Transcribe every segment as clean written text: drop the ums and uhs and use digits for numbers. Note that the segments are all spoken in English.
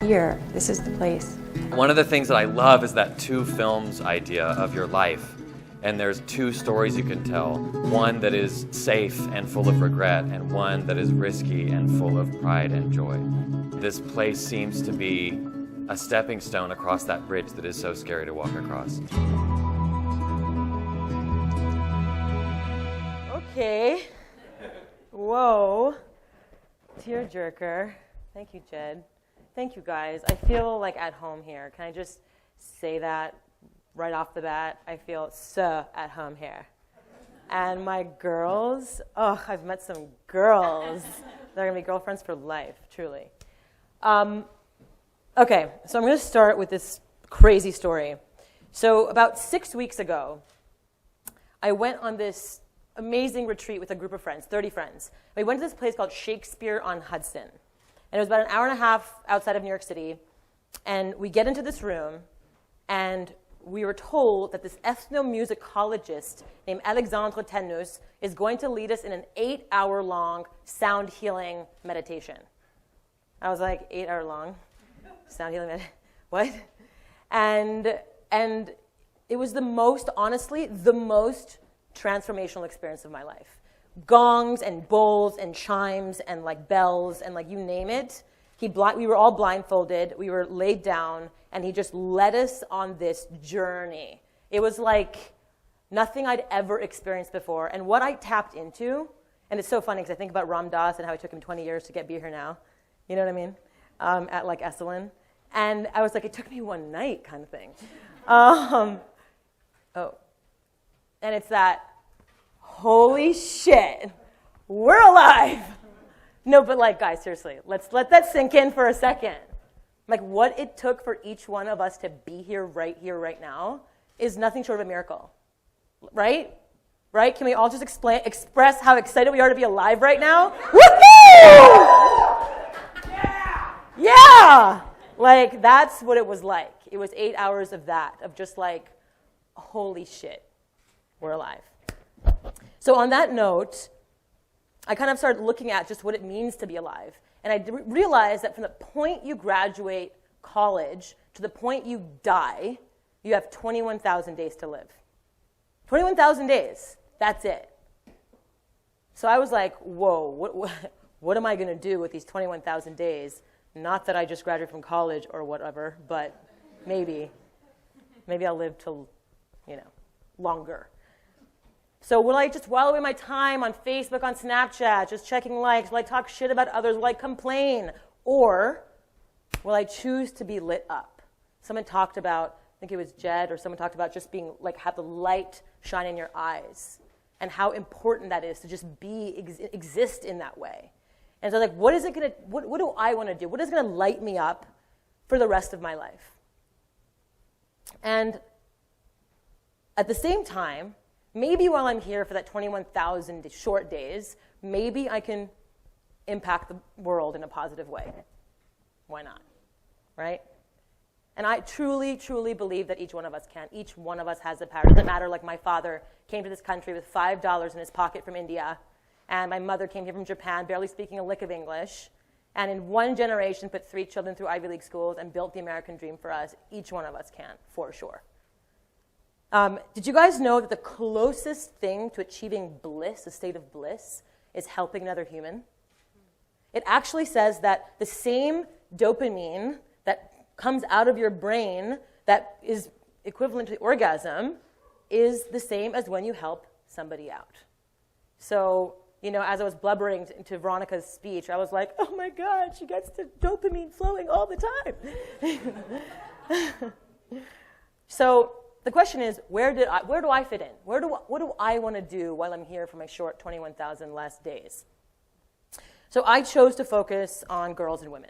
here. This is the place. One of the things that I love is that two films idea of your life. And there's two stories you can tell. One that is safe and full of regret, and one that is risky and full of pride and joy. This place seems to be a stepping stone across that bridge that is so scary to walk across. Okay. Whoa. Tearjerker. Thank you, Jed. Thank you, guys. I feel like at home here. Can I just say that right off the bat? I feel so at home here. And my girls, I've met some girls. They're going to be girlfriends for life, truly. Okay, so I'm going to start with this crazy story. So about 6 weeks ago, I went on this amazing retreat with a group of friends, 30 friends. We went to this place called Shakespeare on Hudson. And it was about an hour and a half outside of New York City. And we get into this room, and we were told that this ethnomusicologist named Alexandre Tennus is going to lead us in an 8-hour-long sound healing meditation. I was like, 8-hour long? Sound healing meditation? What? And it was the most transformational experience of my life. Gongs and bowls and chimes and like bells and like you name it. We were all blindfolded. We were laid down, and he just led us on this journey. It was like nothing I'd ever experienced before. And what I tapped into, and it's so funny because I think about Ram Dass and how it took him 20 years to be here now. You know what I mean? At like Esalen. And I was like, it took me one night kind of thing. And it's that, holy shit, we're alive. No, but like, guys, seriously, let's let that sink in for a second. Like, what it took for each one of us to be here, right now, is nothing short of a miracle, right? Right? Can we all just express how excited we are to be alive right now? Woohoo! Yeah! Like, that's what it was like. It was 8 hours of that, of just like, holy shit, we're alive. So on that note, I kind of started looking at just what it means to be alive. And I realized that from the point you graduate college to the point you die, you have 21,000 days to live. 21,000 days, that's it. So I was like, whoa, what am I going to do with these 21,000 days? Not that I just graduated from college or whatever, but maybe I'll live till, longer. So will I just while away my time on Facebook, on Snapchat, just checking likes? Will I talk shit about others? Will I complain? Or will I choose to be lit up? Someone talked about, I think it was Jed, or someone talked about just being like, have the light shine in your eyes, and how important that is to just exist in that way. And so like, what do I want to do? What is going to light me up for the rest of my life? And at the same time, maybe while I'm here for that 21,000 short days, maybe I can impact the world in a positive way. Why not, right? And I truly, truly believe that each one of us can. Each one of us has the power. It doesn't matter, like my father came to this country with $5 in his pocket from India, and my mother came here from Japan, barely speaking a lick of English, and in one generation put 3 children through Ivy League schools and built the American dream for us. Each one of us can, for sure. Did you guys know that the closest thing to achieving bliss, a state of bliss, is helping another human? It actually says that the same dopamine that comes out of your brain that is equivalent to orgasm is the same as when you help somebody out. So, as I was blubbering to Veronica's speech, I was like, oh my God, she gets the dopamine flowing all the time. So the question is, where do I fit in? What do I want to do while I'm here for my short 21,000 last days? So I chose to focus on girls and women.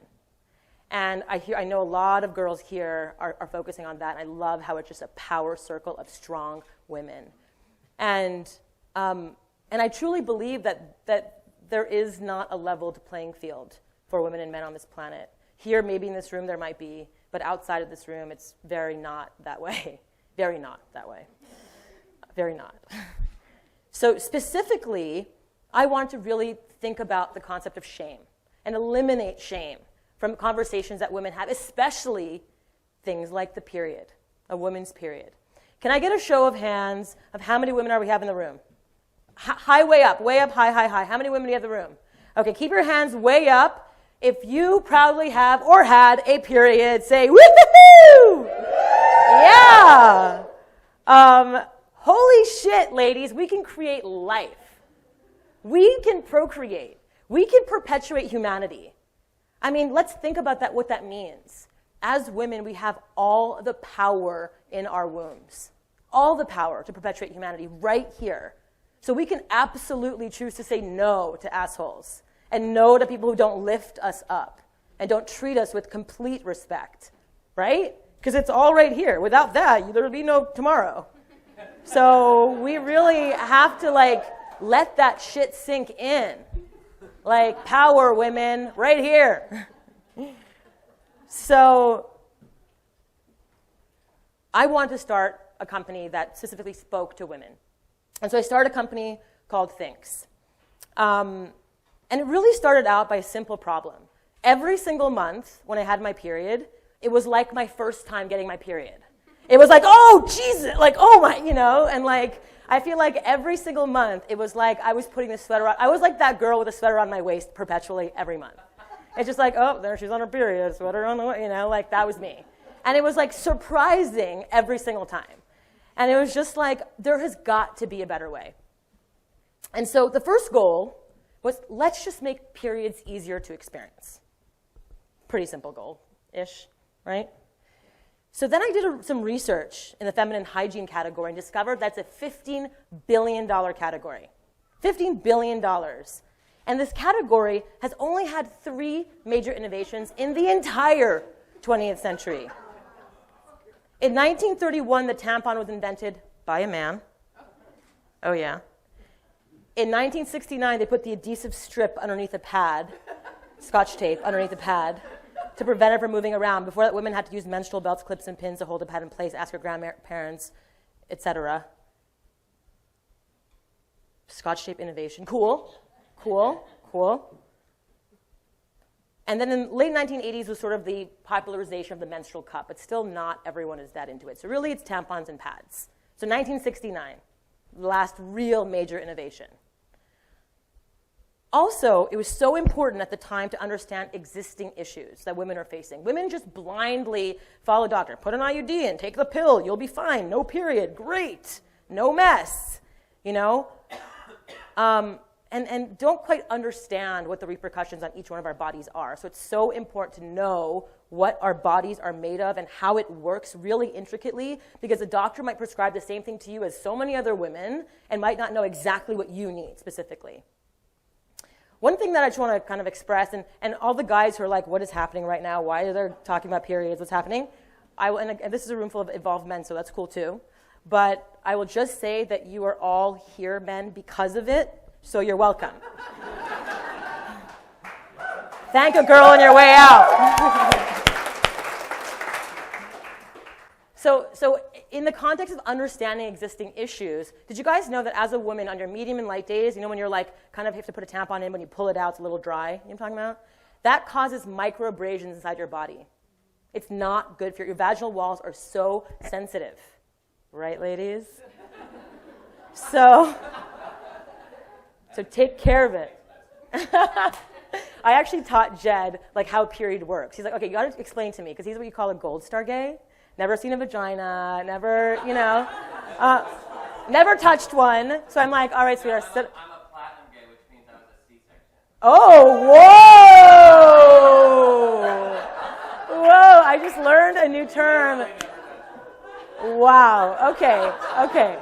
And I know a lot of girls here are focusing on that. And I love how it's just a power circle of strong women. And I truly believe that there is not a leveled playing field for women and men on this planet. Here, maybe in this room, there might be, but outside of this room, it's very not that way. Very not that way. Very not. So specifically, I want to really think about the concept of shame and eliminate shame from conversations that women have, especially things like the period, a woman's period. Can I get a show of hands of how many women are we have in the room? High, way up, high, high, high. How many women do you have in the room? Okay, keep your hands way up. If you proudly have or had a period, say, woo-hoo-hoo! Yeah. Holy shit, ladies, we can create life. We can procreate. We can perpetuate humanity. I mean, let's think about that, what that means. As women, we have all the power in our wombs. All the power to perpetuate humanity right here. So we can absolutely choose to say no to assholes and no to people who don't lift us up and don't treat us with complete respect, right? Because it's all right here. Without that, there would be no tomorrow. So we really have to, let that shit sink in. Power, women, right here. So I want to start a company that specifically spoke to women. And so I started a company called Thinks. And it really started out by a simple problem. Every single month when I had my period, it was like my first time getting my period. It was like, oh, Jesus, oh my, and I feel like every single month it was like I was putting the sweater on. I was like that girl with a sweater on my waist perpetually every month. It's just oh, there she's on her period, sweater on the way, that was me. And it was surprising every single time. And it was just there has got to be a better way. And so the first goal was, let's just make periods easier to experience. Pretty simple goal-ish, right? So then I did some research in the feminine hygiene category and discovered that's a $15 billion category. $15 billion. And this category has only had 3 major innovations in the entire 20th century. In 1931, the tampon was invented by a man. Oh, yeah. In 1969, they put the adhesive strip underneath a pad, Scotch tape underneath a pad, to prevent it from moving around. Before that, women had to use menstrual belts, clips, and pins to hold the pad in place, ask their grandparents, etc. Scotch tape innovation. Cool. And then in the late 1980s was sort of the popularization of the menstrual cup, but still not everyone is that into it. So really it's tampons and pads. So 1969, the last real major innovation. Also, it was so important at the time to understand existing issues that women are facing. Women just blindly follow a doctor. Put an IUD in, take the pill, you'll be fine. No period, great. No mess, And don't quite understand what the repercussions on each one of our bodies are. So it's so important to know what our bodies are made of and how it works really intricately, because a doctor might prescribe the same thing to you as so many other women and might not know exactly what you need specifically. One thing that I just want to kind of express, and all the guys who are like, what is happening right now? Why are they talking about periods? What's happening? And this is a room full of evolved men, so that's cool too. But I will just say that you are all here, men, because of it. So you're welcome. Thank a girl on your way out. So in the context of understanding existing issues, did you guys know that as a woman on your medium and light days, when you're kind of have to put a tampon in, when you pull it out, it's a little dry, you know what I'm talking about? That causes microabrasions inside your body. It's not good for your vaginal walls are so sensitive. Right, ladies? So take care of it. I actually taught Jed how a period works. He's like, okay, you got to explain to me, because he's what you call a gold star gay. Never seen a vagina, never, never touched one. So I'm like, all right, sweetheart. I'm a platinum gay, which means I was a C-section. Oh, whoa! Whoa, I just learned a new term. Wow, okay.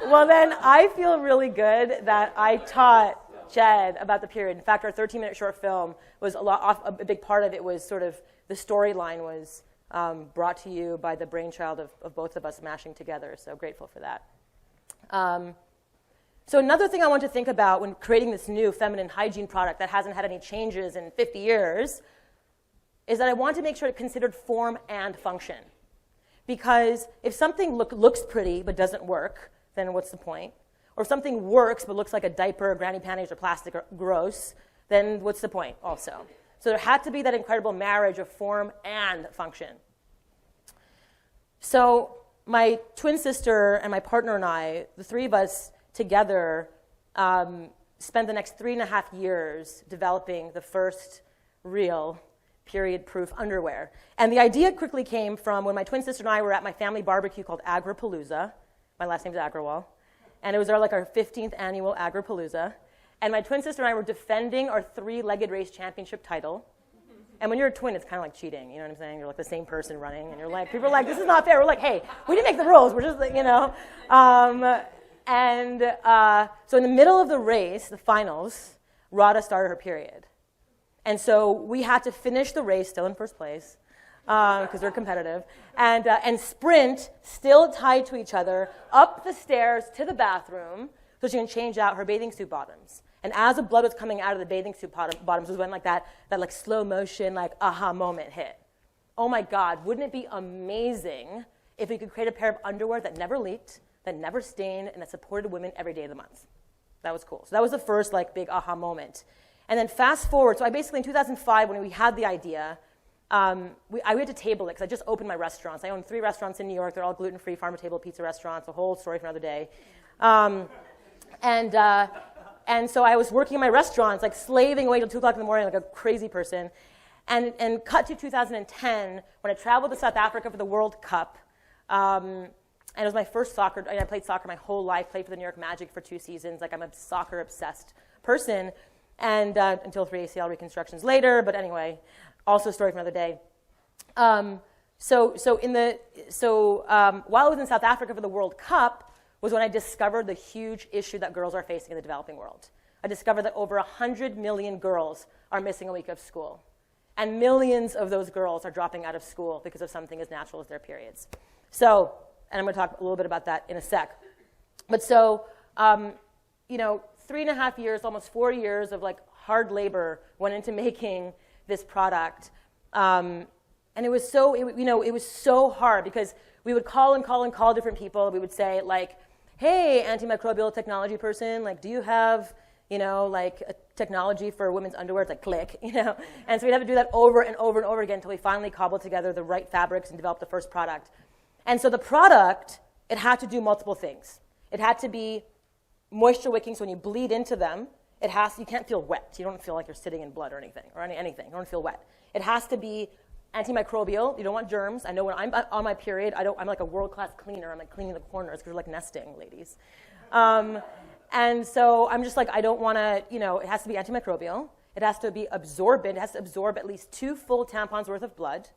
Well, then I feel really good that I taught Jed about the period. In fact, our 13-minute short film was a big part of it was sort of the storyline was brought to you by the brainchild of both of us mashing together. So grateful for that. So another thing I want to think about when creating this new feminine hygiene product that hasn't had any changes in 50 years is that I want to make sure it considered form and function. Because if something looks pretty but doesn't work, then what's the point? Or if something works but looks like a diaper, granny panties, or plastic, or gross, then what's the point also? So there had to be that incredible marriage of form and function. So my twin sister and my partner and I, the three of us together, spent the next 3.5 years developing the first real period-proof underwear. And the idea quickly came from when my twin sister and I were at my family barbecue called Agrapalooza. My last name is Agrawal. And it was our 15th annual Agrapalooza. And my twin sister and I were defending our 3-legged race championship title. And when you're a twin, it's kind of like cheating, you know what I'm saying? You're like the same person running, and you're like, people are like, this is not fair. We're like, hey, we didn't make the rules. We're just, you know. So in the middle of the race, the finals, Radha started her period. And so we had to finish the race still in first place, because we're competitive, and sprint, still tied to each other, up the stairs to the bathroom so she can change out her bathing suit bottoms. And as the blood was coming out of the bathing suit bottoms was when that slow motion, aha moment hit. Oh my God, wouldn't it be amazing if we could create a pair of underwear that never leaked, that never stained, and that supported women every day of the month? That was cool. So that was the first big aha moment. And then fast forward, so I basically in 2005 when we had the idea, we had to table it because I just opened my restaurants. I own 3 restaurants in New York. They're all gluten-free farm-to-table pizza restaurants, a whole story for another day. And so I was working in my restaurants, slaving away till 2 o'clock in the morning like a crazy person. And cut to 2010 when I traveled to South Africa for the World Cup. And it was my first soccer. I played soccer my whole life, played for the New York Magic for 2 seasons. I'm a soccer-obsessed person. And until 3 ACL reconstructions later, but anyway, also a story for another day. While I was in South Africa for the World Cup was when I discovered the huge issue that girls are facing in the developing world. I discovered that over 100 million girls are missing a week of school. And millions of those girls are dropping out of school because of something as natural as their periods. And I'm going to talk a little bit about that in a sec. But 3.5 years, almost 4 years of hard labor went into making this product. And it was so hard because we would call different people. We would say hey, antimicrobial technology person, do you have, a technology for women's underwear? It's click, And so we'd have to do that over and over and over again until we finally cobbled together the right fabrics and developed the first product. And so the product, it had to do multiple things. It had to be moisture wicking, so when you bleed into them, you can't feel wet. You don't feel like you're sitting in blood or anything. You don't feel wet. It has to be antimicrobial. You don't want germs. I know when I'm on my period, I'm like a world-class cleaner. I'm cleaning the corners because we're nesting, ladies. And so I'm just I don't want to, it has to be antimicrobial. It has to be absorbent. It has to absorb at least 2 full tampons worth of blood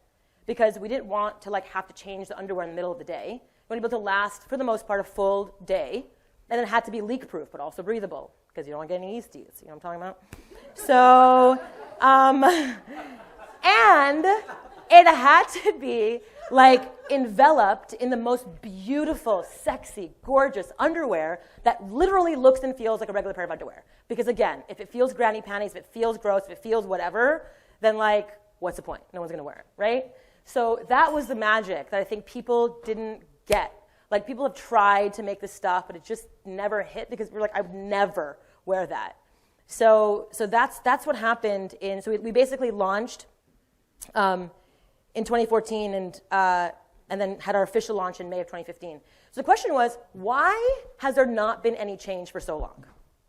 because we didn't want to have to change the underwear in the middle of the day. We wanted to be able to last, for the most part, a full day. And then it had to be leak-proof, but also breathable because you don't want to get any yeasties. You know what I'm talking about? So, and it had to be enveloped in the most beautiful, sexy, gorgeous underwear that literally looks and feels like a regular pair of underwear. Because again, if it feels granny panties, if it feels gross, if it feels whatever, then what's the point? No one's going to wear it, right? So that was the magic that I think people didn't get. People have tried to make this stuff, but it just never hit because we're I would never wear that. So that's what happened. So we basically launched in 2014 and then had our official launch in May of 2015. So the question was, why has there not been any change for so long?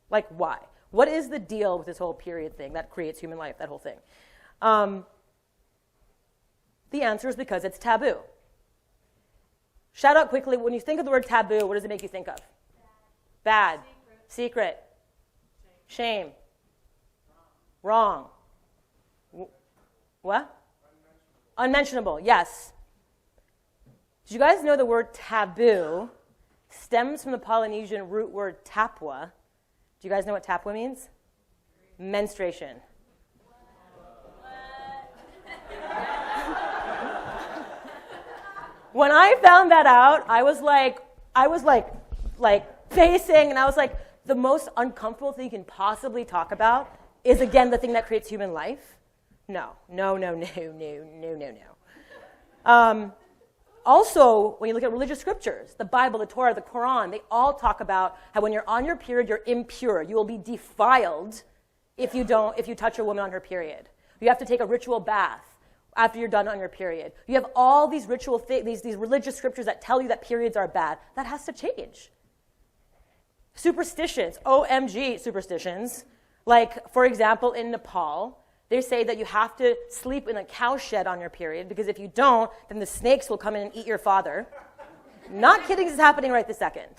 Why? What is the deal with this whole period thing that creates human life, that whole thing? The answer is because it's taboo. Shout out quickly, when you think of the word taboo, what does it make you think of? Bad. Secret. Shame. Wrong. What? Unmentionable, yes. Did you guys know the word taboo stems from the Polynesian root word tapwa? Do you guys know what tapwa means? Menstruation. When I found that out, I was pacing, and I was the most uncomfortable thing you can possibly talk about is, again, the thing that creates human life. No. Also, when you look at religious scriptures, the Bible, the Torah, the Quran, they all talk about how when you're on your period, you're impure. You will be defiled if you touch a woman on her period. You have to take a ritual bath after you're done on your period. You have all these ritual these religious scriptures that tell you that periods are bad. That has to change. Superstitions, OMG superstitions. Like, for example, in Nepal, they say that you have to sleep in a cow shed on your period because if you don't, then the snakes will come in and eat your father. Not kidding, this is happening right this second.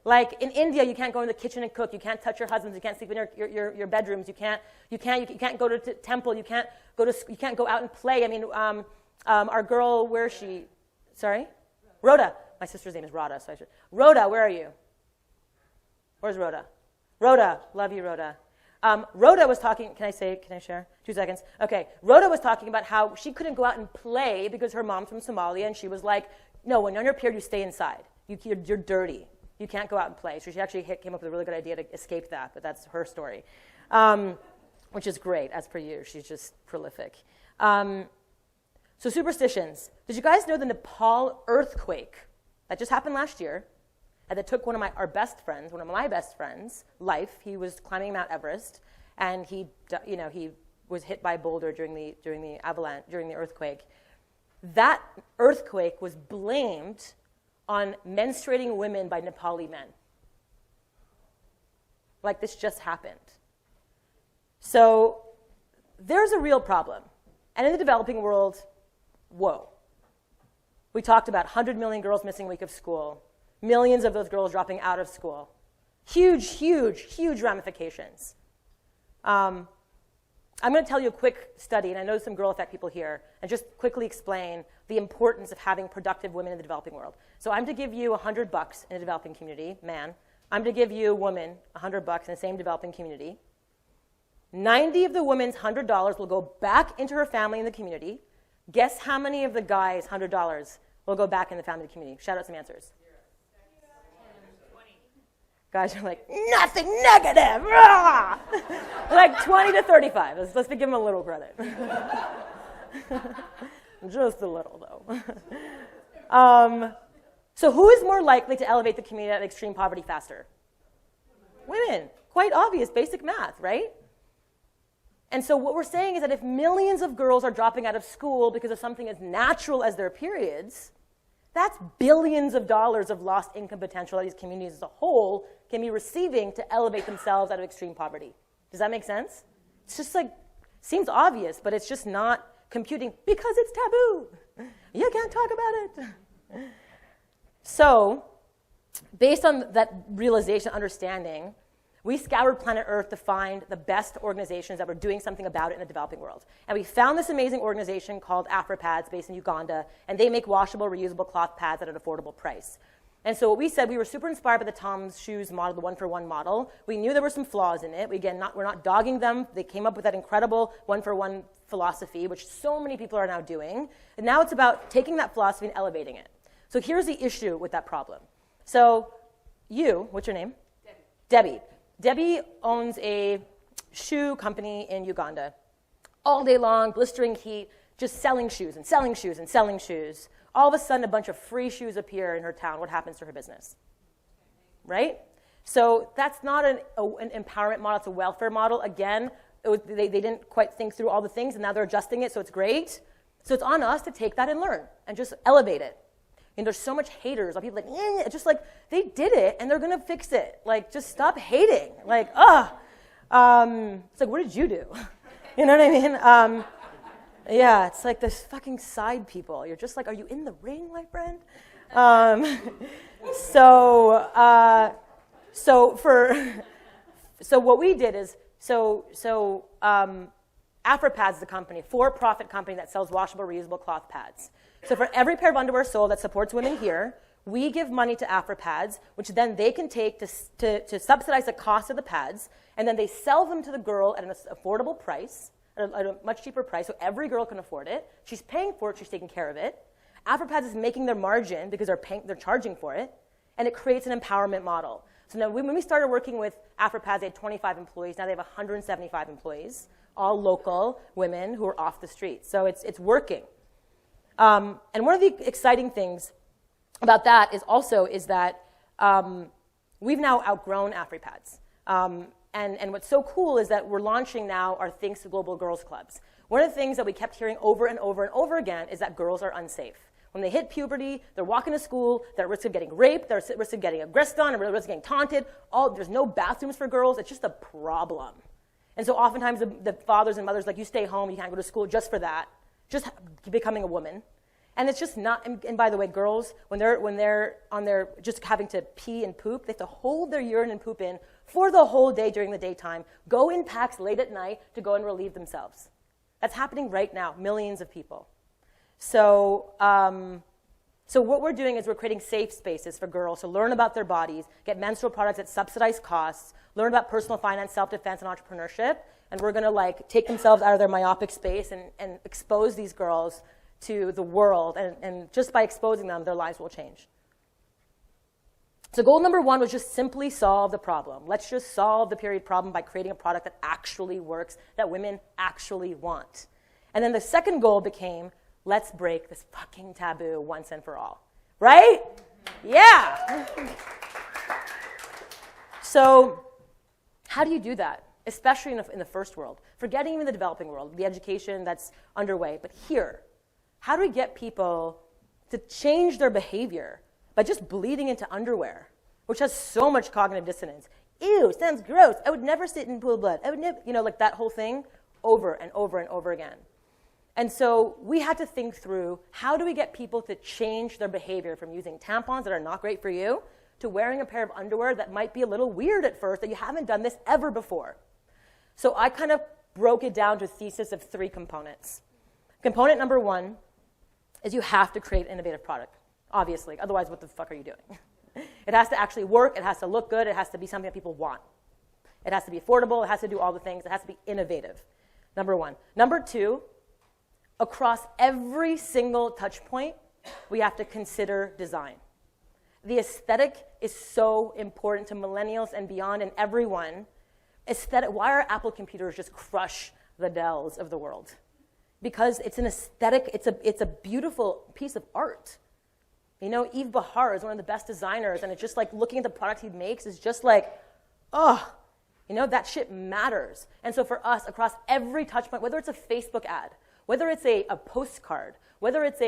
Like in India, you can't go in the kitchen and cook. You can't touch your husbands. You can't sleep in your bedrooms. You can't go to temple. You can't go out and play. I mean, our girl, where is she? Sorry, Rhoda. My sister's name is Rhoda. So Rhoda, where are you? Where's Rhoda? Rhoda, love you, Rhoda. Rhoda was talking. Can I share? 2 seconds. Okay. Rhoda was talking about how she couldn't go out and play because her mom's from Somalia, and she was like, "No, when you're on your period, you stay inside. You're dirty. You can't go out and play." So she actually came up with a really good idea to escape that, but that's her story, which is great, as per you. She's just prolific. So superstitions. Did you guys know the Nepal earthquake that just happened last year, and that took one of my best friends' life? He was climbing Mount Everest, and he was hit by a boulder during the avalanche, during the earthquake. That earthquake was blamed on menstruating women by Nepali men. Like, this just happened. So there's a real problem. And in the developing world, whoa. We talked about 100 million girls missing a week of school, millions of those girls dropping out of school. Huge, huge, huge ramifications. I'm going to tell you a quick study, and I know some girl effect people here, and just quickly explain the importance of having productive women in the developing world. So I'm to give you $100 in a developing community, man. I'm to give you a woman $100 in the same developing community. 90 of the woman's $100 will go back into her family in the community. Guess how many of the guys' $100 will go back in the family community? Shout out some answers. Guys are like, nothing negative. Like 20 to 35. Let's give them a little credit. Just a little, though. So who is more likely to elevate the community out of extreme poverty faster? Women. Quite obvious, basic math, right? And so what we're saying is that if millions of girls are dropping out of school because of something as natural as their periods, that's billions of dollars of lost income potential that these communities as a whole can be receiving to elevate themselves out of extreme poverty. Does that make sense? It's just like, seems obvious, but it's just not computing because it's taboo. You can't talk about it. So, based on that realization, understanding, we scoured planet Earth to find the best organizations that were doing something about it in the developing world. And we found this amazing organization called AfriPads based in Uganda, and they make washable, reusable cloth pads at an affordable price. And so what we said, we were super inspired by the Tom's Shoes model, the one-for-one model. We knew there were some flaws in it. We're not dogging them. They came up with that incredible one-for-one philosophy, which so many people are now doing. And now it's about taking that philosophy and elevating it. So here's the issue with that problem. So what's your name? Debbie. Debbie owns a shoe company in Uganda. All day long, blistering heat, just selling shoes and selling shoes and selling shoes. All of a sudden, a bunch of free shoes appear in her town. What happens to her business? Right? So that's not an empowerment model. It's a welfare model. Again, they didn't quite think through all the things, and now they're adjusting it, so it's great. So it's on us to take that and learn and just elevate it. And there's so much haters. People like, just like, they did it, and they're going to fix it. Like, just stop hating. Like, it's like, what did you do? You know what I mean? Yeah, it's like this fucking side people. You're just like, are you in the ring, my friend? So what we did is, AfriPads is a company, for-profit company that sells washable, reusable cloth pads. So for every pair of underwear sold that supports women here, we give money to AfriPads, which then they can take to subsidize the cost of the pads, and then they sell them to the girl at an affordable price, at a much cheaper price, so every girl can afford it. She's paying for it, she's taking care of it. AfriPads is making their margin because they're charging for it, and it creates an empowerment model. So now when we started working with AfriPads, they had 25 employees. Now they have 175 employees, all local women who are off the street. So it's working. And one of the exciting things about that is that we've now outgrown AfriPads. And what's so cool is that we're launching now our Thanks to Global Girls Clubs, One of the things that we kept hearing over and over and over again is that girls are unsafe. When they hit puberty, they're walking to school, they're at risk of getting raped, they're at risk of getting aggressed on, they're at risk of getting taunted. There's no bathrooms for girls. It's just a problem. And so oftentimes the fathers and mothers like, you stay home, you can't go to school just for that, just becoming a woman. And it's just not, and by the way, girls, when they're on their, just having to pee and poop, they have to hold their urine and poop in for the whole day during the daytime, go in packs late at night to go and relieve themselves. That's happening right now, millions of people. So what we're doing is we're creating safe spaces for girls to learn about their bodies, get menstrual products at subsidized costs, learn about personal finance, self-defense, and entrepreneurship, and we're gonna like take themselves out of their myopic space and expose these girls to the world, and just by exposing them, their lives will change. So goal number 1 was just simply solve the problem. Let's just solve the period problem by creating a product that actually works, that women actually want. And then the second goal became, let's break this fucking taboo once and for all. Right? Yeah. So how do you do that? Especially in the first world. Forgetting even the developing world, the education that's underway. But here, how do we get people to change their behavior by just bleeding into underwear, which has so much cognitive dissonance? Ew, sounds gross. I would never sit in pool blood. I would never, like that whole thing over and over and over again. And so we had to think through, how do we get people to change their behavior from using tampons that are not great for you to wearing a pair of underwear that might be a little weird at first, that you haven't done this ever before. So I kind of broke it down to a thesis of 3 components. Component number 1 is you have to create an innovative product, obviously. Otherwise, what the fuck are you doing? It has to actually work. It has to look good. It has to be something that people want. It has to be affordable. It has to do all the things. It has to be innovative, number 1. Number 2, across every single touch point, we have to consider design. The aesthetic is so important to millennials and beyond, and everyone. Aesthetic. Why are Apple computers just crush the Dells of the world? Because it's an aesthetic, it's a beautiful piece of art. Yves Bahar is one of the best designers, and it's just like looking at the product he makes is just like, that shit matters. And so for us, across every touch point, whether it's a Facebook ad, whether it's a postcard, whether it's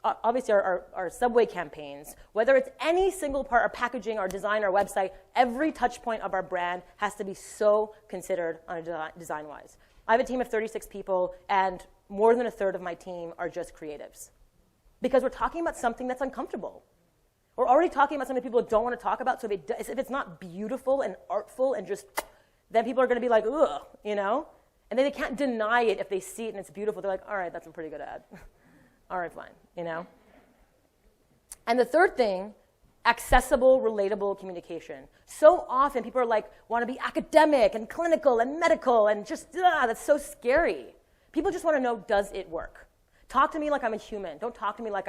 obviously our subway campaigns, whether it's any single part, our packaging, our design, our website, every touch point of our brand has to be so considered on a design-wise. I have a team of 36 people, and more than a third of my team are just creatives. Because we're talking about something that's uncomfortable. We're already talking about something people don't want to talk about, so if it's not beautiful and artful and just, then people are going to be like, ugh, And then they can't deny it if they see it and it's beautiful. They're like, all right, that's a pretty good ad. All right, fine, And the third thing, accessible, relatable communication. So often people are like, want to be academic and clinical and medical and just, that's so scary. People just want to know, does it work? Talk to me like I'm a human. Don't talk to me like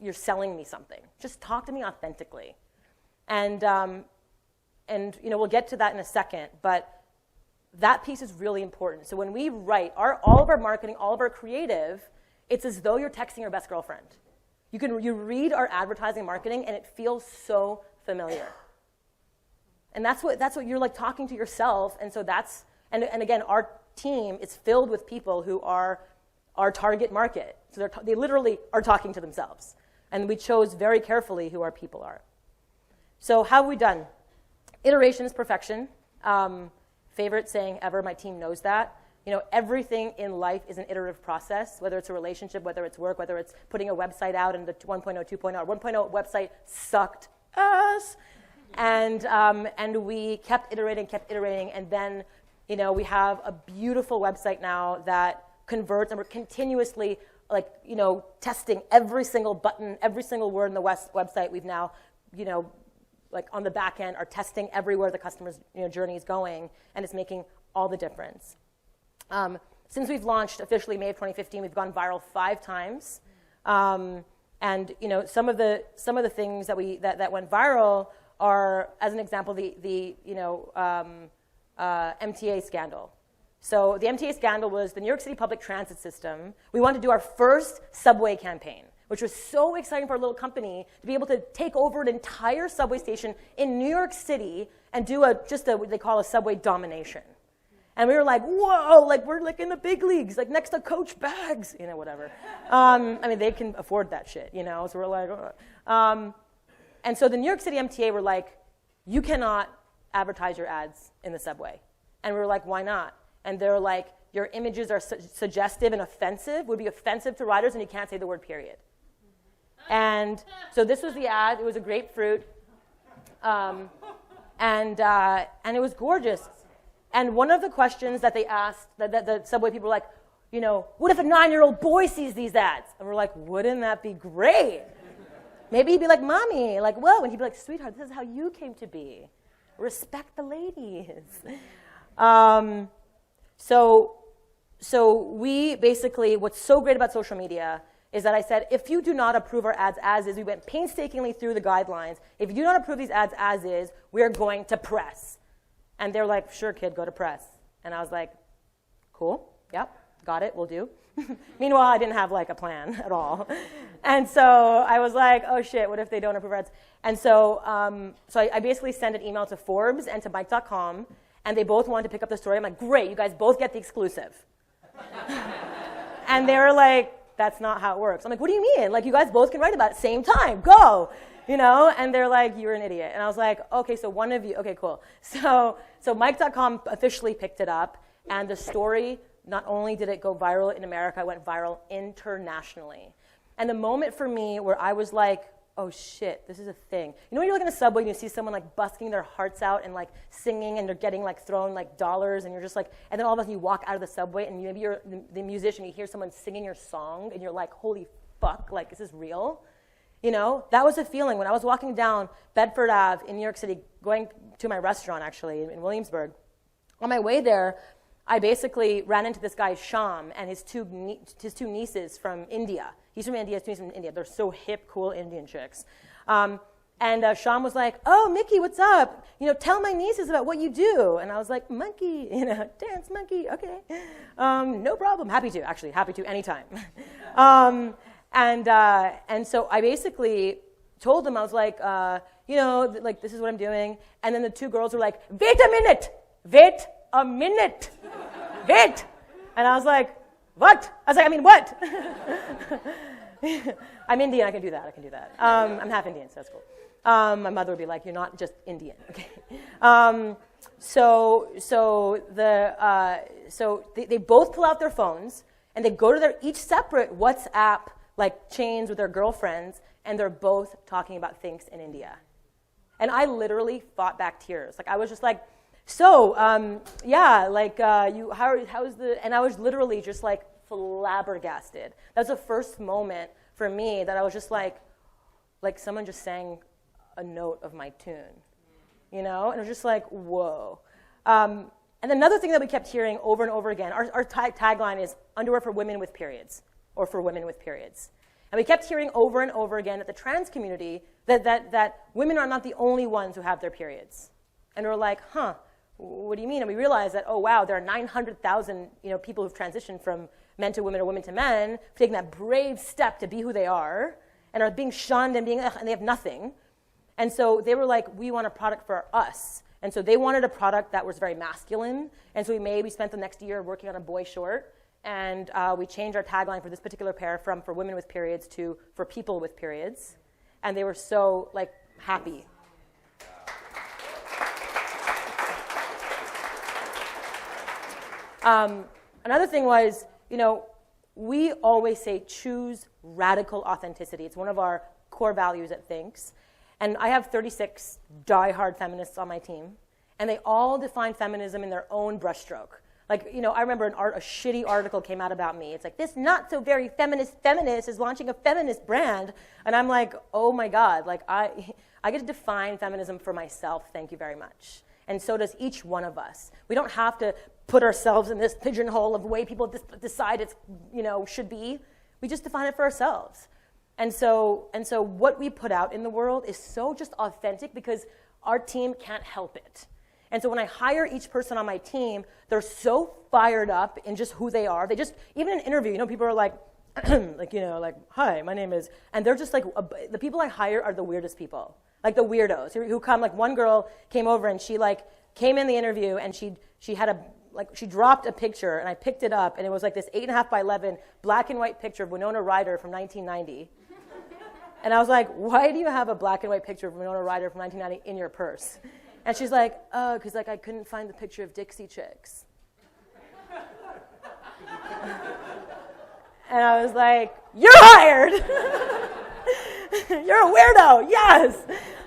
you're selling me something. Just talk to me authentically. And we'll get to that in a second, but that piece is really important. So when we write all of our marketing, all of our creative, it's as though you're texting your best girlfriend. You read our advertising marketing, and it feels so familiar. And that's what you're like talking to yourself. And so and again, our team is filled with people who are our target market. So they literally are talking to themselves. And we chose very carefully who our people are. So how have we done? Iteration is perfection. Favorite saying ever, my team knows that. Everything in life is an iterative process, whether it's a relationship, whether it's work, whether it's putting a website out in the 1.0, 2.0. Our 1.0 website sucked ass. And we kept iterating, and then, we have a beautiful website now that converts, and we're continuously, testing every single button, every single word in the website. We've now, on the back end, are testing everywhere the customer's journey is going, and it's making all the difference. Since we've launched officially May of 2015, we've gone viral 5 times, and some of the things that went viral are, as an example, the MTA scandal. So the MTA scandal was the New York City public transit system. We wanted to do our first subway campaign, which was so exciting for a little company to be able to take over an entire subway station in New York City and do what they call a subway domination. And we were like, whoa, like we're like in the big leagues, like next to Coach Bags, whatever. I mean, they can afford that shit, so we're like, and so the New York City MTA were like, you cannot advertise your ads in the subway. And we were like, why not? And they were like, your images are suggestive and offensive, would be offensive to riders, and you can't say the word period. And so this was the ad. It was a grapefruit. And it was gorgeous. And one of the questions that they asked, that the subway people were like, what if a 9-year-old boy sees these ads? And we're like, wouldn't that be great? Maybe he'd be like, mommy, like, whoa. And he'd be like, sweetheart, this is how you came to be. Respect the ladies. So we basically, what's so great about social media is that I said, if you do not approve our ads as is, we went painstakingly through the guidelines. If you do not approve these ads as is, we're going to press. And they're like, sure, kid, go to press. And I was like, cool, yep, got it, we'll do. Meanwhile, I didn't have like a plan at all. And so I was like, oh shit, what if they don't approve our ads? And so, I basically sent an email to Forbes and to Mike.com, and they both wanted to pick up the story. I'm like, great, you guys both get the exclusive. And they were like, that's not how it works. I'm like, what do you mean? Like, you guys both can write about it same time, go. And they're like, you're an idiot. And I was like, okay, so one of you, okay, cool. So Mike.com officially picked it up, and the story, not only did it go viral in America, it went viral internationally. And the moment for me where I was like, oh shit, this is a thing. When you're like in a subway and you see someone like busking their hearts out and like singing and they're getting like thrown like dollars and you're just like, and then all of a sudden you walk out of the subway and maybe you're the musician, you hear someone singing your song and you're like, holy fuck, like is this real? That was the feeling when I was walking down Bedford Ave in New York City, going to my restaurant actually in Williamsburg. On my way there, I basically ran into this guy, Sham, and his two nieces from India. He's from India, his two nieces from India. They're so hip, cool Indian chicks. And Sham was like, oh, Miki, what's up? Tell my nieces about what you do. And I was like, monkey, dance monkey, okay. No problem. Happy to, anytime. And so I basically told them, I was like, like this is what I'm doing. And then the two girls were like, wait a minute. Wait. And I was like, what? I was like, I mean, what? I'm Indian, I can do that. I'm half Indian, so that's cool. My mother would be like, you're not just Indian, okay? So they both pull out their phones, and they go to their each separate WhatsApp like chains with their girlfriends, and they're both talking about things in India. And I literally fought back tears. Like I was just like, so, how's the, and I was literally just like flabbergasted. That was the first moment for me that I was just like someone just sang a note of my tune, and it was just like, whoa. And another thing that we kept hearing over and over again, our tagline is underwear for women with periods, or for women with periods. And we kept hearing over and over again at the trans community that women are not the only ones who have their periods. And we're like, huh. What do you mean? And we realized that, oh, wow, there are 900,000 people who've transitioned from men to women or women to men, taking that brave step to be who they are, and are being shunned and they have nothing. And so they were like, we want a product for us. And so they wanted a product that was very masculine. And so we spent the next year working on a boy short, and we changed our tagline for this particular pair from for women with periods to for people with periods. And they were so happy. Another thing was, we always say choose radical authenticity. It's one of our core values at Thinks. And I have 36 diehard feminists on my team, and they all define feminism in their own brushstroke. I remember a shitty article came out about me. It's like, this not so very feminist is launching a feminist brand. And I'm like, oh my God, I get to define feminism for myself, thank you very much. And so does each one of us. We don't have to put ourselves in this pigeonhole of the way people decide it's, should be. We just define it for ourselves. And so what we put out in the world is so just authentic because our team can't help it. And so when I hire each person on my team, they're so fired up in just who they are. They just, even in an interview, people are like, hi, my name is, and they're just the people I hire are the weirdest people. The weirdos who come, one girl came over and she came in the interview and she had like she dropped a picture, and I picked it up, and it was like this 8.5 by 11 black and white picture of Winona Ryder from 1990. And I was like, why do you have a black and white picture of Winona Ryder from 1990 in your purse? And she's like, oh, because like I couldn't find the picture of Dixie Chicks. And I was like, you're hired. You're a weirdo, yes.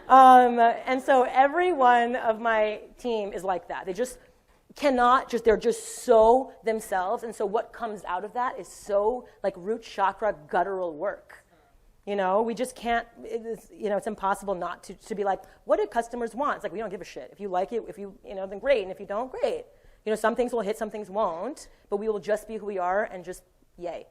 And so every one of my team is like that. They just they're just so themselves. And so what comes out of that is so like root chakra guttural work. We just can't, it's impossible not to be like, what do customers want? It's like, we don't give a shit. If you like it, then great. And if you don't, great. Some things will hit, some things won't, but we will just be who we are and just yay.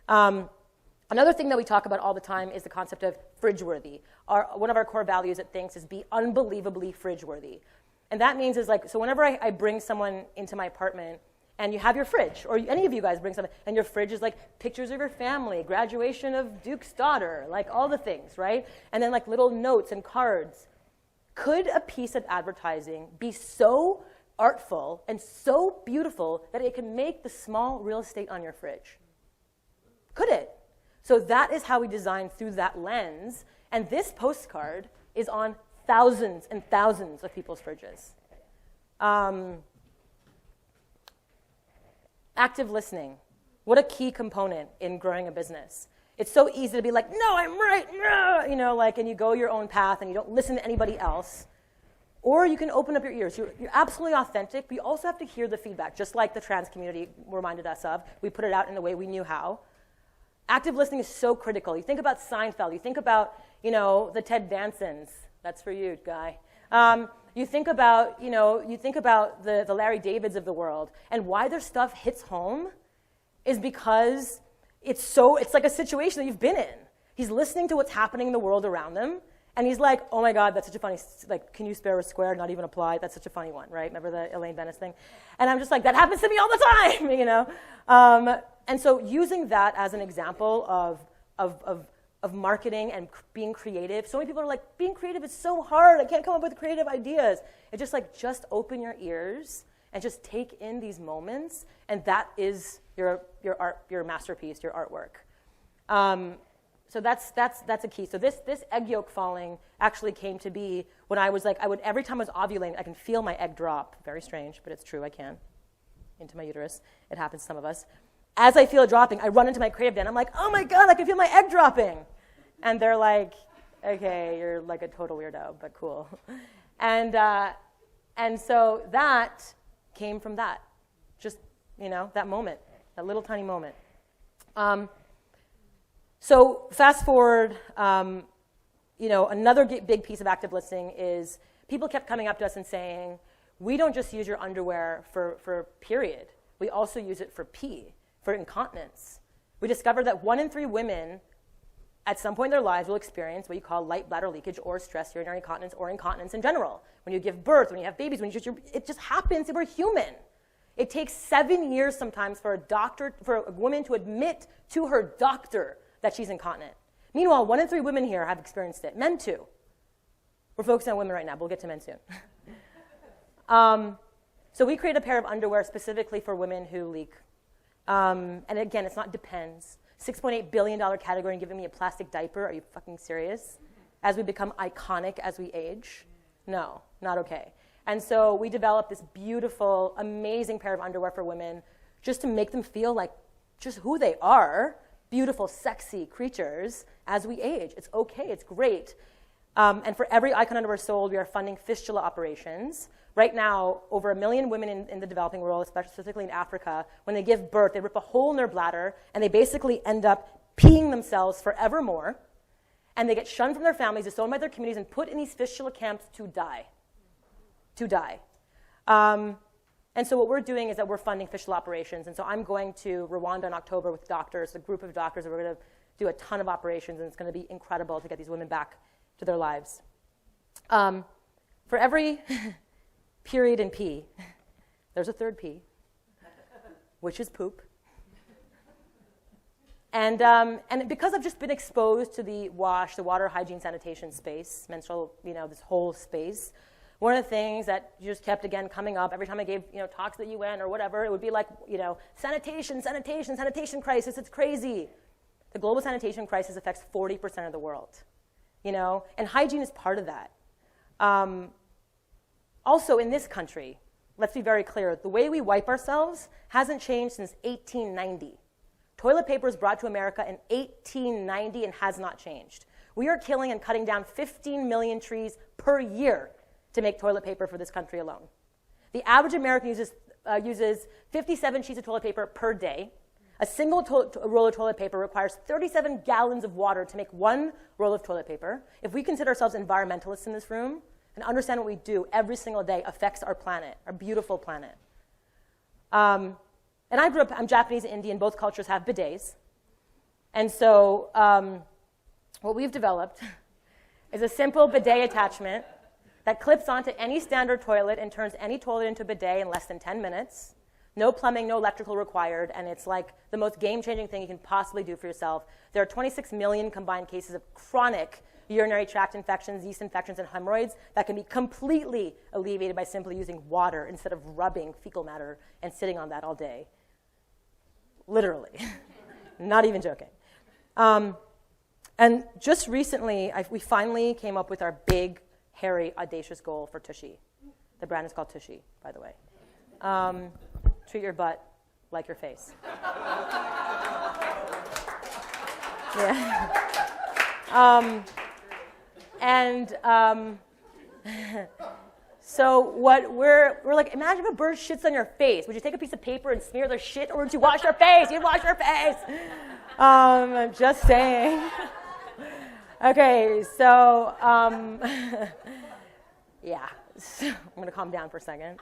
Another thing that we talk about all the time is the concept of fridge-worthy. One of our core values at Thinks is be unbelievably fridge-worthy. And that means is like, so whenever I bring someone into my apartment, and you have your fridge, or any of you guys bring something, and your fridge is like pictures of your family, graduation of Duke's daughter, like all the things, right? And then like little notes and cards. Could a piece of advertising be so artful and so beautiful that it can make the small real estate on your fridge? Could it? So that is how we design through that lens. And this postcard is on thousands and thousands of people's fridges. Active listening. What a key component in growing a business. It's so easy to be like, no, I'm right, no, and you go your own path and you don't listen to anybody else. Or you can open up your ears. You're absolutely authentic, but you also have to hear the feedback, just like the trans community reminded us of. We put it out in the way we knew how. Active listening is so critical. You think about Seinfeld. You think about, the Ted Dansons. That's for you, guy. You think about, the Larry Davids of the world, and why their stuff hits home is because it's like a situation that you've been in. He's listening to what's happening in the world around them, and he's like, oh my God, that's such a funny, like, can you spare a square, not even apply? That's such a funny one, right? Remember the Elaine Bennis thing? And I'm just like, that happens to me all the time, And so using that as an example of marketing and being creative. So many people are like, being creative is so hard. I can't come up with creative ideas. It's just like, just open your ears and just take in these moments, and that is your art, your masterpiece, your artwork. So that's a key. So this egg yolk falling actually came to be when I was like, every time I was ovulating, I can feel my egg drop. Very strange, but it's true, I can. Into my uterus. It happens to some of us. As I feel it dropping, I run into my creative den. I'm like, oh my God, I can feel my egg dropping. And they're like, okay, you're like a total weirdo, but cool. And so that came from that. Just, that moment, that little tiny moment. So fast forward, another big piece of active listening is people kept coming up to us and saying, we don't just use your underwear for period. We also use it for pee, for incontinence. We discovered that 1 in 3 women at some point in their lives will experience what you call light bladder leakage or stress urinary incontinence or incontinence in general. When you give birth, when you have babies, it just happens. We're human. It takes 7 years sometimes for a woman to admit to her doctor that she's incontinent. Meanwhile, 1 in 3 women here have experienced it. Men too. We're focusing on women right now, but we'll get to men soon. So we create a pair of underwear specifically for women who leak. And again, it's not depends. $6.8 billion category and giving me a plastic diaper? Are you fucking serious? As we become iconic as we age? No, not okay. And so we developed this beautiful, amazing pair of underwear for women just to make them feel like just who they are, beautiful, sexy creatures as we age. It's okay, it's great. And for every icon underwear sold, we are funding fistula operations. Right now, over 1 million women in the developing world, specifically in Africa, when they give birth, they rip a hole in their bladder, and they basically end up peeing themselves forevermore, and they get shunned from their families, disowned by their communities, and put in these fistula camps to die. To die. And so what we're doing is that we're funding fistula operations, and so I'm going to Rwanda in October with doctors, a group of doctors, and we're going to do a ton of operations, and it's going to be incredible to get these women back to their lives. For every period in pee, there's a third P, which is poop. And because I've just been exposed to the water hygiene, sanitation space, menstrual, this whole space, one of the things that just kept, again, coming up every time I gave, talks at the UN or whatever, it would be like, sanitation crisis, it's crazy. The global sanitation crisis affects 40% of the world, and hygiene is part of that. Also, in this country, let's be very clear, the way we wipe ourselves hasn't changed since 1890. Toilet paper was brought to America in 1890 and has not changed. We are killing and cutting down 15 million trees per year to make toilet paper for this country alone. The average American uses 57 sheets of toilet paper per day. A single roll of toilet paper requires 37 gallons of water to make one roll of toilet paper. If we consider ourselves environmentalists in this room and understand what we do every single day affects our planet, our beautiful planet. And I'm Japanese and Indian, both cultures have bidets. And so what we've developed is a simple bidet attachment that clips onto any standard toilet and turns any toilet into a bidet in less than 10 minutes. No plumbing, no electrical required, and it's like the most game-changing thing you can possibly do for yourself. There are 26 million combined cases of chronic urinary tract infections, yeast infections, and hemorrhoids that can be completely alleviated by simply using water instead of rubbing fecal matter and sitting on that all day. Literally. Not even joking. And just recently, we finally came up with our big, hairy, audacious goal for Tushy. The brand is called Tushy, by the way. Treat your butt like your face. Yeah. So what we're like, imagine if a bird shits on your face. Would you take a piece of paper and smear their shit, or would you wash your face? You'd wash your face. I'm just saying. Okay, so yeah, so I'm going to calm down for a second.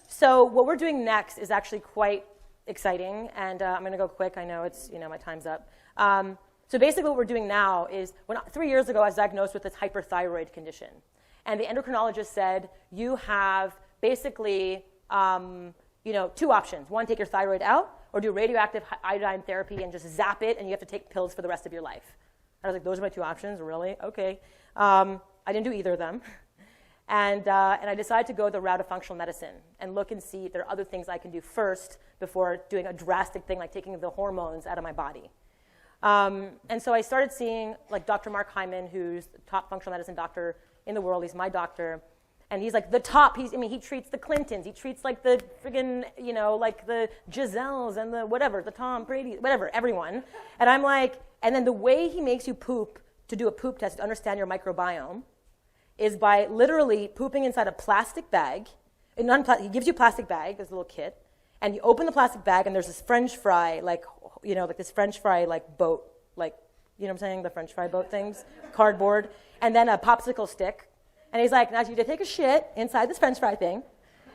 So what we're doing next is actually quite exciting, and I'm going to go quick. I know it's my time's up. So basically what we're doing now is, 3 years ago I was diagnosed with this hyperthyroid condition. And the endocrinologist said, you have basically 2 options. One, take your thyroid out, or do radioactive iodine therapy and just zap it, and you have to take pills for the rest of your life. I was like, those are my 2 options? Really? Okay. I didn't do either of them. And I decided to go the route of functional medicine and look and see if there are other things I can do first before doing a drastic thing like taking the hormones out of my body. And so I started seeing like Dr. Mark Hyman, who's the top functional medicine doctor in the world. He's my doctor. And he's like the top. He treats the Clintons. He treats like the friggin', like the Giselles and the whatever, the Tom Brady, whatever, everyone. And I'm like, and then the way he makes you poop to do a poop test to understand your microbiome is by literally pooping inside a plastic bag. He gives you a plastic bag, this little kit, and you open the plastic bag, and there's this French fry, like this French fry, like, boat, like, you know what I'm saying, the French fry boat things, cardboard, and then a popsicle stick. And he's like, now you take a shit inside this French fry thing,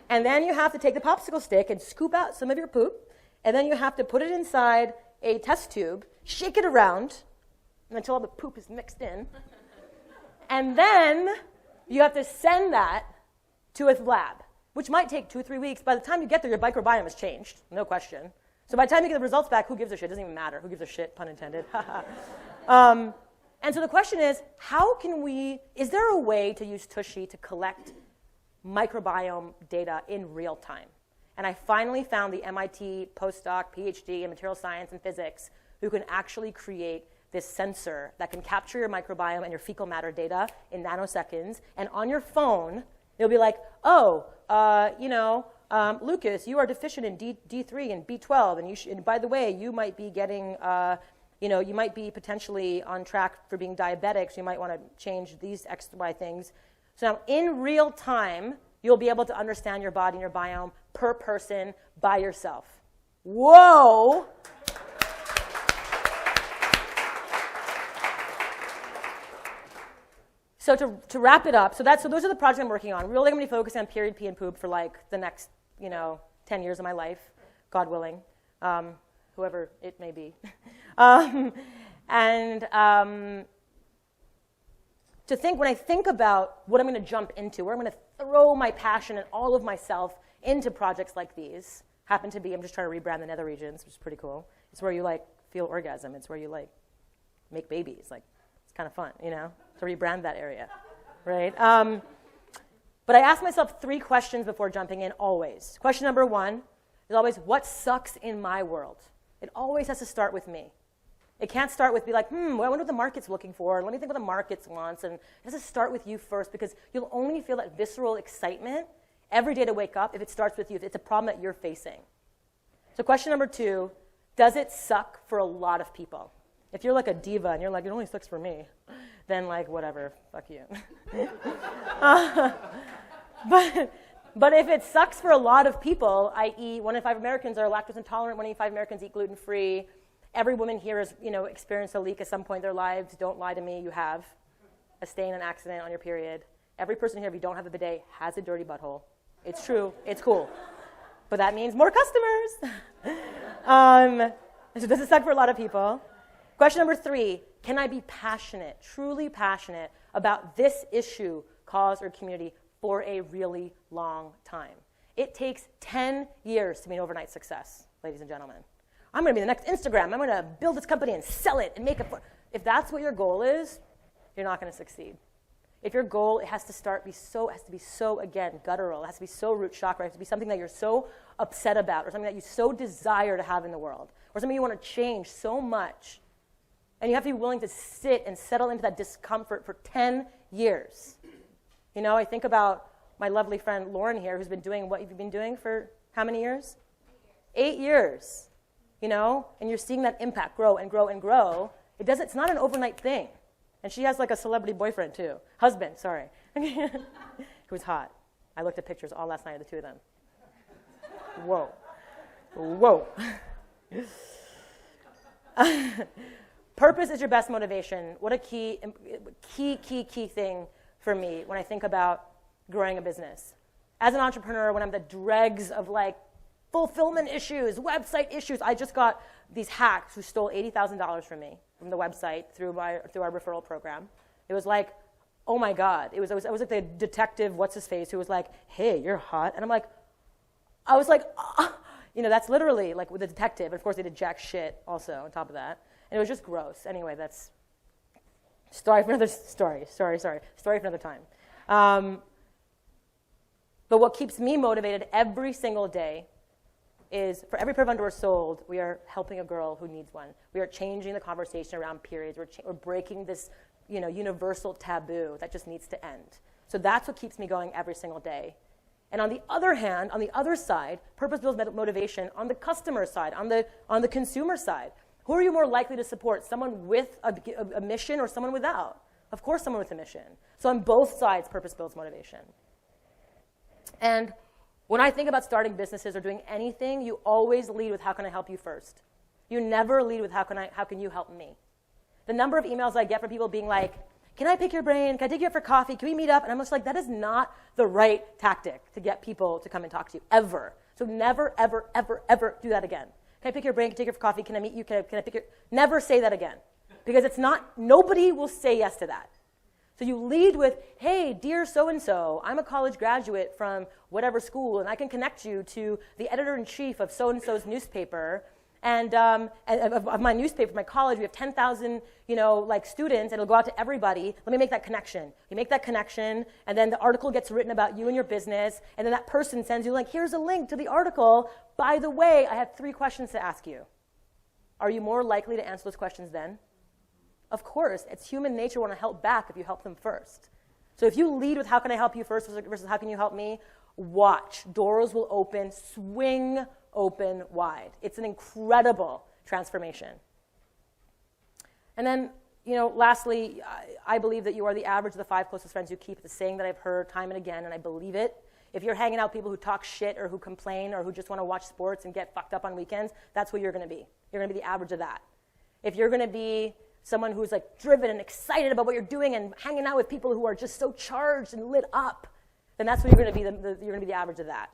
and then you have to take the popsicle stick and scoop out some of your poop, and then you have to put it inside a test tube, shake it around until all the poop is mixed in, and then you have to send that to a lab, which might take 2-3 weeks. By the time you get there, your microbiome has changed, no question. So by the time you get the results back, who gives a shit? It doesn't even matter. Who gives a shit, pun intended. And so the question is, is there a way to use Tushy to collect microbiome data in real time? And I finally found the MIT postdoc, PhD in material science and physics who can actually create this sensor that can capture your microbiome and your fecal matter data in nanoseconds. And on your phone, it'll be like, Lucas, you are deficient in D3 and B12, and by the way, you might be getting, you might be potentially on track for being diabetic, so you might want to change these X, Y things. So now, in real time, you'll be able to understand your body and your biome per person by yourself. Whoa! So to wrap it up, so those are the projects I'm working on. Really, I'm going to be focusing on period pee and poop for like the next 10 years of my life, God willing, whoever it may be. When I think about what I'm going to jump into, where I'm going to throw my passion and all of myself into projects like these, I'm just trying to rebrand the nether regions, which is pretty cool. It's where you feel orgasm. It's where you make babies. It's kind of fun, to rebrand that area. right? But I ask myself 3 questions before jumping in, always. Question number 1 is always, what sucks in my world? It always has to start with me. It can't start with be like, well, I wonder what the market's looking for. Let me think what the market wants. And it has to start with you first, because you'll only feel that visceral excitement every day to wake up if it starts with you, if it's a problem that you're facing. So question number 2, does it suck for a lot of people? If you're like a diva and you're like, it only sucks for me, then like, whatever, fuck you. But if it sucks for a lot of people, i.e. 1 in 5 Americans are lactose intolerant, 1 in 5 Americans eat gluten-free, every woman here has, experienced a leak at some point in their lives. Don't lie to me, you have. A stain, an accident on your period. Every person here, if you don't have a bidet, has a dirty butthole. It's true, it's cool. But that means more customers. So does it suck for a lot of people? Question number 3, can I be passionate, truly passionate about this issue, cause, or community for a really long time? It takes 10 years to be an overnight success, ladies and gentlemen. I'm going to be the next Instagram. I'm going to build this company and sell it and make it. If that's what your goal is, you're not going to succeed. If your goal, it has to be so, again, guttural. It has to be so root chakra. It has to be something that you're so upset about, or something that you so desire to have in the world, or something you want to change so much. And you have to be willing to sit and settle into that discomfort for 10 years. I think about my lovely friend Lauren here, who's been doing what you've been doing for how many years? 8 years. And you're seeing that impact grow and grow and grow. It's not an overnight thing. And she has like a celebrity boyfriend too. Husband, sorry. Who's hot. I looked at pictures all last night of the 2 of them. Whoa. Purpose is your best motivation. What a key thing for me when I think about growing a business. As an entrepreneur, when I'm the dregs of like fulfillment issues, website issues, I just got these hacks who stole $80,000 from me from the website through our referral program. It was like, oh my God. I was like the detective, what's his face, who was like, hey, you're hot. And I was like, that's literally like with the detective. And of course, they did jack shit also on top of that. And it was just gross. Anyway, that's story for another story for another time. But what keeps me motivated every single day is for every pair of underwear sold, we are helping a girl who needs one. We are changing the conversation around periods. We're breaking this universal taboo that just needs to end. So that's what keeps me going every single day. And on the other hand, on the other side, purpose builds motivation on the customer side, on the consumer side. Who are you more likely to support? Someone with a mission or someone without? Of course, someone with a mission. So on both sides, purpose builds motivation. And when I think about starting businesses or doing anything, you always lead with how can I help you first. You never lead with how can you help me. The number of emails I get from people being like, can I pick your brain? Can I take you out for coffee? Can we meet up? And I'm just like, that is not the right tactic to get people to come and talk to you, ever. So never, ever, ever, ever do that again. Can I pick your brain? Can I take you for coffee? Can I meet you? Can I pick your... Never say that again. Because nobody will say yes to that. So you lead with, hey, dear so-and-so, I'm a college graduate from whatever school, and I can connect you to the editor-in-chief of so-and-so's newspaper, and of my newspaper, my college. We have 10,000, students, and it'll go out to everybody. Let me make that connection. You make that connection, and then the article gets written about you and your business, and then that person sends you, here's a link to the article. By the way, I have 3 questions to ask you. Are you more likely to answer those questions then? Of course, it's human nature to want to help back if you help them first. So if you lead with how can I help you first versus how can you help me, watch. Doors will open, swing open wide. It's an incredible transformation. And then, lastly, I believe that you are the average of the 5 closest friends you keep. It's a saying that I've heard time and again, and I believe it. If you're hanging out with people who talk shit or who complain or who just want to watch sports and get fucked up on weekends, that's who you're going to be. You're going to be the average of that. If you're going to be someone who's driven and excited about what you're doing and hanging out with people who are just so charged and lit up, then that's what you're going to be. You're going to be the average of that.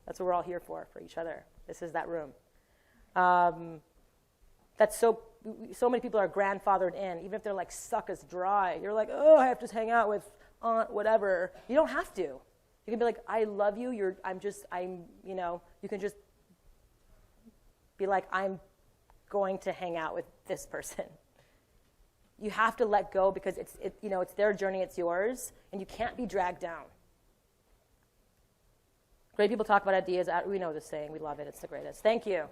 That's what we're all here for each other. This is that room. That's so many people are grandfathered in, even if they're suck us dry. You're like, oh, I have to hang out with aunt whatever. You don't have to. You can be like, I love you. You can just be like, I'm going to hang out with this person. You have to let go because it's their journey, it's yours, and you can't be dragged down. Great people talk about ideas. We know this saying. We love it. It's the greatest. Thank you.